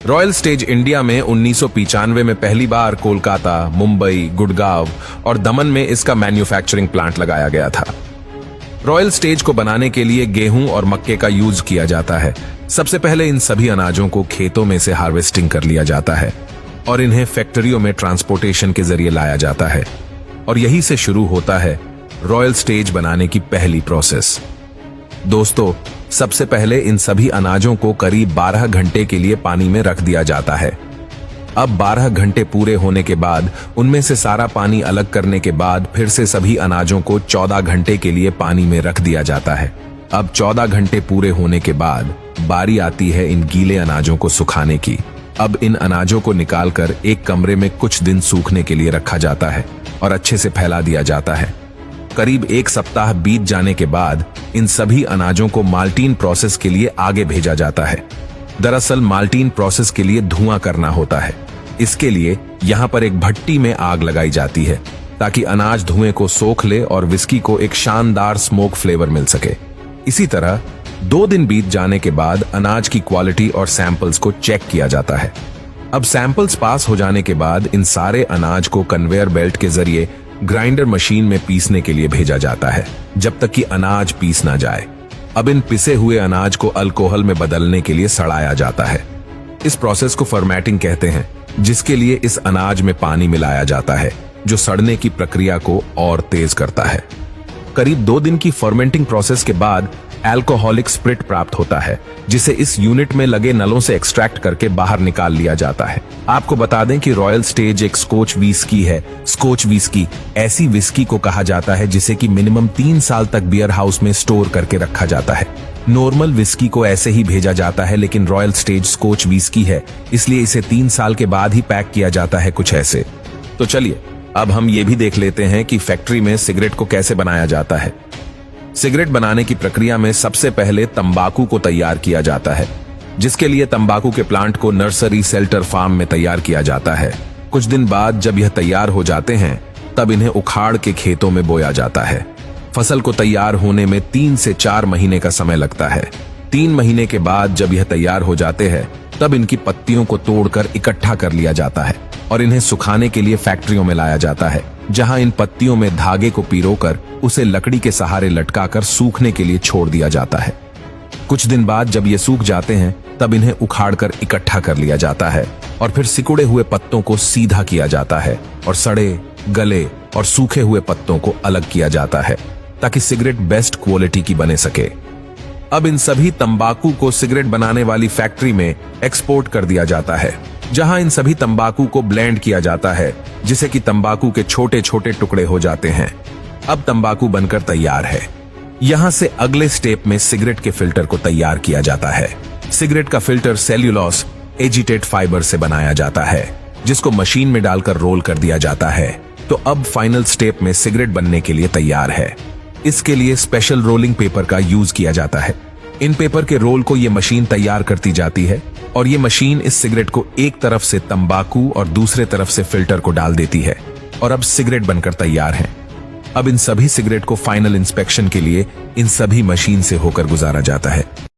Royal stage India में 1995 में पहली बार कोलकाता, मुंबई, गुड़गांव और दमन में इसका मैन्युफैक्चरिंग प्लांट लगाया गया था। रॉयल स्टेज को बनाने के लिए गेहूं और मक्के का यूज किया जाता है। सबसे पहले इन सभी अनाजों को खेतों में से हार्वेस्टिंग कर लिया जाता है और इन्हें फैक्ट्रियों में ट्रांसपोर्टेशन के जरिए लाया जाता है और यहीं से शुरू होता है रॉयल स्टेज बनाने की पहली प्रोसेस। दोस्तों, सबसे पहले इन सभी अनाजों को करीब 12 घंटे के लिए पानी में रख दिया जाता है। अब 12 घंटे पूरे होने के बाद उनमें से सारा पानी अलग करने के बाद फिर से सभी अनाजों को 14 घंटे के लिए पानी में रख दिया जाता है। अब 14 घंटे पूरे होने के बाद बारी आती है इन गीले अनाजों को सुखाने की। अब इन अनाजों को निकालकर एक कमरे में कुछ दिन सूखने के लिए रखा जाता है और अच्छे से फैला दिया जाता है। करीब 1 सप्ताह बीत जाने के बाद इन सभी अनाजों को माल्टीन प्रोसेस के लिए आगे भेजा जाता है। दरअसल माल्टीन प्रोसेस के लिए धुआं करना होता है। इसके लिए यहाँ पर एक भट्टी में आग लगाई जाती है ताकि अनाज धुएं को सोख ले और विस्की को एक शानदार स्मोक फ्लेवर मिल सके। इसी तरह 2 दिन बीत जाने के बाद अनाज की क्वालिटी और सैंपल्स को चेक किया जाता है। अब सैंपल्स पास हो जाने के बाद इन सारे अनाज को कन्वेयर बेल्ट के जरिए ग्राइंडर मशीन में पीसने के लिए भेजा जाता है जब तक कि अनाज पीस ना जाए। अब इन पिसे हुए अनाज को अल्कोहल में बदलने के लिए सड़ाया जाता है। इस प्रोसेस को फर्मेटिंग कहते हैं, जिसके लिए इस अनाज में पानी मिलाया जाता है जो सड़ने की प्रक्रिया को और तेज करता है। करीब 2 दिन की फर्मेंटिंग प्रोसेस के बाद अल्कोहलिक स्प्रिट प्राप्त होता है, जिसे इस यूनिट में लगे नलों से एक्सट्रैक्ट करके बाहर निकाल लिया जाता है। आपको बता दें कि रॉयल स्टेज एक स्कॉच विस्की है। स्कॉच विस्की ऐसी विस्की को कहा जाता है जिसे कि मिनिमम 3 साल तक बियर हाउस में स्टोर करके रखा जाता है। नॉर्मल विस्की को ऐसे ही भेजा जाता है, लेकिन रॉयल स्टेज स्कॉच विस्की है, इसलिए इसे 3 साल के बाद ही पैक किया जाता है, कुछ ऐसे। तो चलिए अब हम ये भी देख लेते हैं कि फैक्ट्री में सिगरेट को कैसे बनाया जाता है। सिगरेट बनाने की प्रक्रिया में सबसे पहले तंबाकू को तैयार किया जाता है, जिसके लिए तंबाकू के प्लांट को नर्सरी शेल्टर फार्म में तैयार किया जाता है। कुछ दिन बाद जब यह तैयार हो जाते हैं तब इन्हें उखाड़ के खेतों में बोया जाता है। फसल को तैयार होने में 3 से 4 महीने का समय लगता है। 3 महीने के बाद जब यह तैयार हो जाते हैं तब इनकी पत्तियों को तोड़कर इकट्ठा कर लिया जाता है और इन्हें सुखाने के लिए फैक्ट्रियों में लाया जाता है, जहां इन पत्तियों में धागे को पिरोकर उसे लकड़ी के सहारे लटकाकर सूखने के लिए छोड़ दिया जाता है। कुछ दिन बाद जब ये सूख जाते हैं तब इन्हें उखाड़कर इकट्ठा कर लिया जाता है और फिर सिकुड़े हुए पत्तों को सीधा किया जाता है और सड़े, गले और सूखे हुए पत्तों को अलग किया जाता है ताकि सिगरेट बेस्ट क्वालिटी की बने सके। अब इन सभी तंबाकू को सिगरेट बनाने वाली फैक्ट्री में एक्सपोर्ट कर दिया जाता है, जहां इन सभी तंबाकू को ब्लेंड किया जाता है, जिसे कि तंबाकू के छोटे छोटे टुकड़े हो जाते हैं। अब तंबाकू बनकर तैयार है। यहां से अगले स्टेप में सिगरेट के फिल्टर को तैयार किया जाता है। सिगरेट का फिल्टर सेल्यूलोस एजिटेट फाइबर से बनाया जाता है, जिसको मशीन में डालकर रोल कर दिया जाता है। तो अब फाइनल स्टेप में सिगरेट बनने के लिए तैयार है। इसके लिए स्पेशल रोलिंग पेपर का यूज किया जाता है। इन पेपर के रोल को ये मशीन तैयार करती जाती है और ये मशीन इस सिगरेट को एक तरफ से तंबाकू और दूसरे तरफ से फिल्टर को डाल देती है और अब सिगरेट बनकर तैयार है। अब इन सभी सिगरेट को फाइनल इंस्पेक्शन के लिए इन सभी मशीन से होकर गुजारा जाता है।